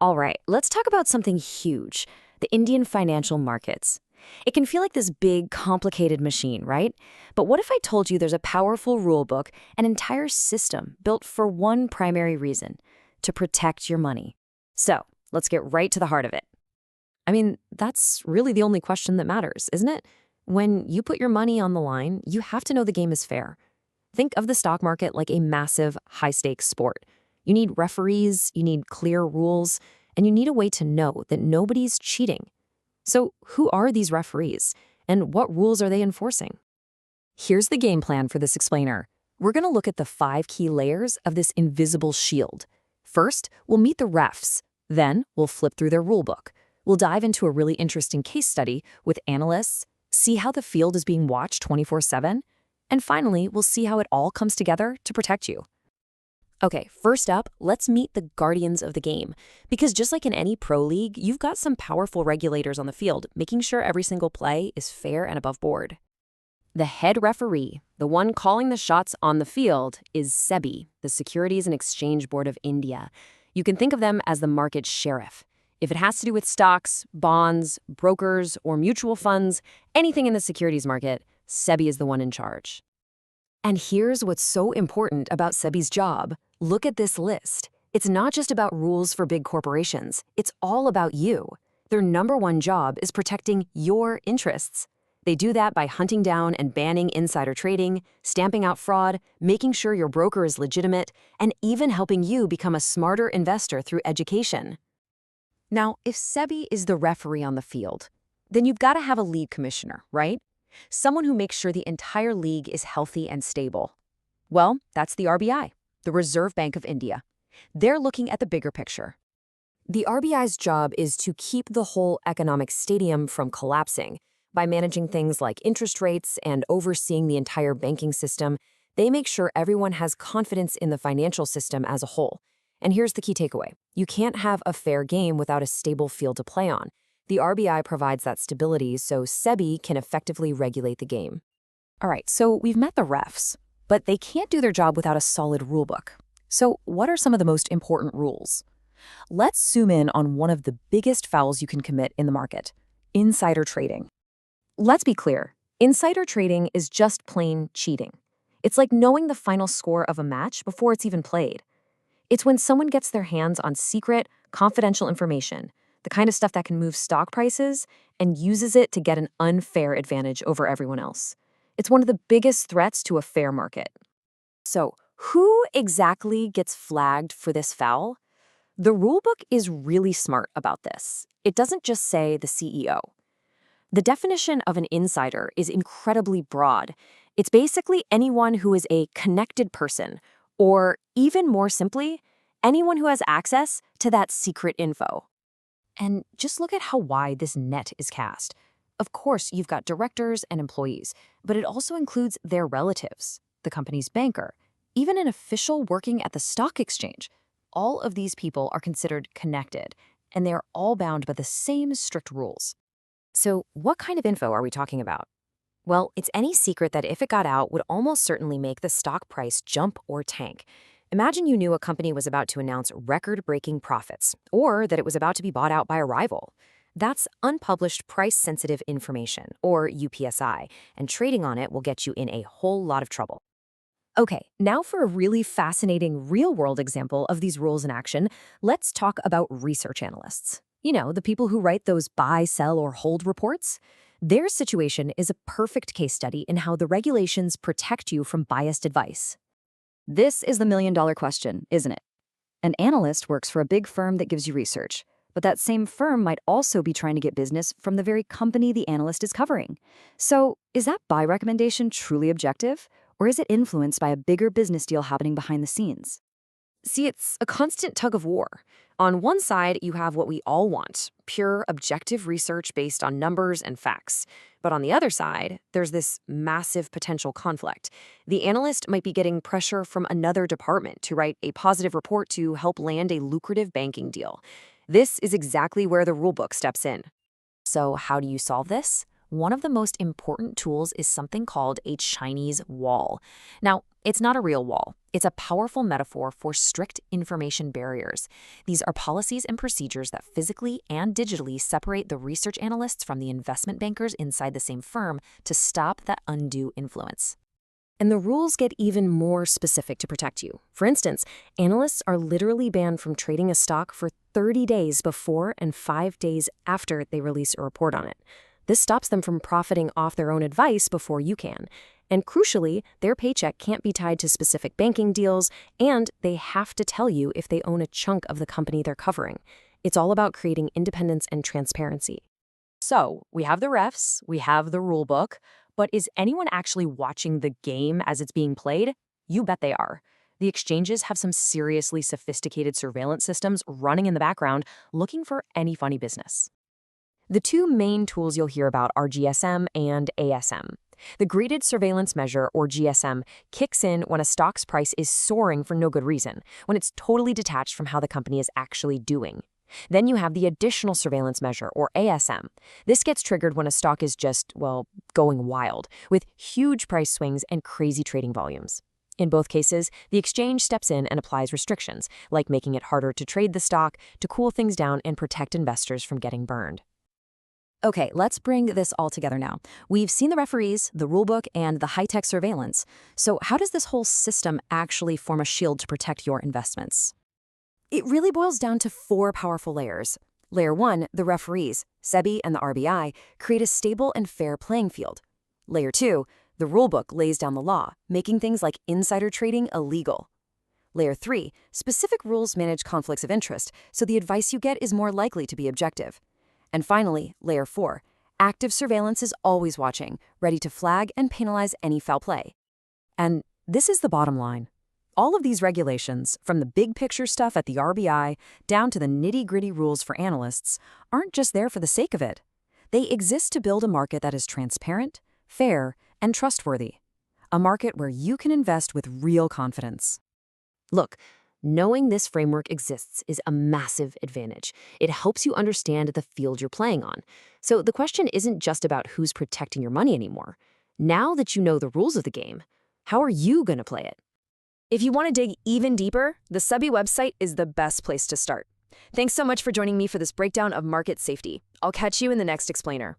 All right, let's talk about something huge, the Indian financial markets. It can feel like this big, complicated machine, right? But what if I told you there's a powerful rule book, an entire system built for one primary reason, to protect your money? So, let's get right to the heart of it. I mean, that's really the only question that matters, isn't it? When you put your money on the line, you have to know the game is fair. Think of the stock market like a massive, high-stakes sport. You need referees, you need clear rules, and you need a way to know that nobody's cheating. So, who are these referees, and what rules are they enforcing? Here's the game plan for this explainer. We're going to look at the 5 key layers of this invisible shield. First, we'll meet the refs. Then, we'll flip through their rulebook. We'll dive into a really interesting case study with analysts, see how the field is being watched 24/7, and finally, we'll see how it all comes together to protect you. Okay, first up, let's meet the guardians of the game. Because just like in any pro league, you've got some powerful regulators on the field, making sure every single play is fair and above board. The head referee, the one calling the shots on the field, is SEBI, the Securities and Exchange Board of India. You can think of them as the market sheriff. If it has to do with stocks, bonds, brokers, or mutual funds, anything in the securities market, SEBI is the one in charge. And here's what's so important about SEBI's job. Look at this list. It's not just about rules for big corporations. It's all about you. Their number one job is protecting your interests. They do that by hunting down and banning insider trading, stamping out fraud, making sure your broker is legitimate, and even helping you become a smarter investor through education. Now, if SEBI is the referee on the field, then you've got to have a lead commissioner, right? Someone who makes sure the entire league is healthy and stable. Well, that's the RBI, the Reserve Bank of India. They're looking at the bigger picture. The RBI's job is to keep the whole economic stadium from collapsing. By managing things like interest rates and overseeing the entire banking system, they make sure everyone has confidence in the financial system as a whole. And here's the key takeaway. You can't have a fair game without a stable field to play on. The RBI provides that stability so SEBI can effectively regulate the game. All right, so we've met the refs, but they can't do their job without a solid rulebook. So what are some of the most important rules? Let's zoom in on one of the biggest fouls you can commit in the market: insider trading. Let's be clear, insider trading is just plain cheating. It's like knowing the final score of a match before it's even played. It's when someone gets their hands on secret, confidential information, the kind of stuff that can move stock prices, and uses it to get an unfair advantage over everyone else. It's one of the biggest threats to a fair market. So, who exactly gets flagged for this foul? The rulebook is really smart about this. It doesn't just say the CEO. The definition of an insider is incredibly broad. It's basically anyone who is a connected person, or even more simply, anyone who has access to that secret info. And just look at how wide this net is cast. Of course, you've got directors and employees, but it also includes their relatives, the company's banker, even an official working at the stock exchange. All of these people are considered connected, and they are all bound by the same strict rules. So what kind of info are we talking about? Well, it's any secret that if it got out would almost certainly make the stock price jump or tank. Imagine you knew a company was about to announce record-breaking profits, or that it was about to be bought out by a rival. That's unpublished price-sensitive information, or UPSI, and trading on it will get you in a whole lot of trouble. Okay, now for a really fascinating real-world example of these rules in action, let's talk about research analysts. You know, the people who write those buy, sell, or hold reports. Their situation is a perfect case study in how the regulations protect you from biased advice. This is the million-dollar question, isn't it? An analyst works for a big firm that gives you research, but that same firm might also be trying to get business from the very company the analyst is covering. So, is that buy recommendation truly objective, or is it influenced by a bigger business deal happening behind the scenes? See, it's a constant tug of war. On one side, you have what we all want, pure objective research based on numbers and facts. But on the other side, there's this massive potential conflict. The analyst might be getting pressure from another department to write a positive report to help land a lucrative banking deal. This is exactly where the rulebook steps in. So how do you solve this? One of the most important tools is something called a Chinese wall. Now, it's not a real wall. It's a powerful metaphor for strict information barriers. These are policies and procedures that physically and digitally separate the research analysts from the investment bankers inside the same firm to stop that undue influence. And the rules get even more specific to protect you. For instance, analysts are literally banned from trading a stock for 30 days before and 5 days after they release a report on it. This stops them from profiting off their own advice before you can. And crucially, their paycheck can't be tied to specific banking deals, and they have to tell you if they own a chunk of the company they're covering. It's all about creating independence and transparency. So, we have the refs, we have the rule book, but is anyone actually watching the game as it's being played? You bet they are. The exchanges have some seriously sophisticated surveillance systems running in the background looking for any funny business. The two main tools you'll hear about are GSM and ASM. The Graded Surveillance Measure, or GSM, kicks in when a stock's price is soaring for no good reason, when it's totally detached from how the company is actually doing. Then you have the Additional Surveillance Measure, or ASM. This gets triggered when a stock is just, well, going wild, with huge price swings and crazy trading volumes. In both cases, the exchange steps in and applies restrictions, like making it harder to trade the stock, to cool things down and protect investors from getting burned. Okay, let's bring this all together now. We've seen the referees, the rulebook, and the high-tech surveillance. So how does this whole system actually form a shield to protect your investments? It really boils down to 4 powerful layers. Layer 1, the referees, SEBI and the RBI, create a stable and fair playing field. Layer 2, the rulebook lays down the law, making things like insider trading illegal. Layer 3, specific rules manage conflicts of interest, so the advice you get is more likely to be objective. And finally, Layer 4, active surveillance is always watching, ready to flag and penalize any foul play. And this is the bottom line. All of these regulations, from the big picture stuff at the RBI down to the nitty-gritty rules for analysts, aren't just there for the sake of it. They exist to build a market that is transparent, fair, and trustworthy. A market where you can invest with real confidence. Look, knowing this framework exists is a massive advantage. It helps you understand the field you're playing on. So the question isn't just about who's protecting your money anymore. Now that you know the rules of the game, how are you going to play it? If you want to dig even deeper, the SEBI website is the best place to start. Thanks so much for joining me for this breakdown of market safety. I'll catch you in the next explainer.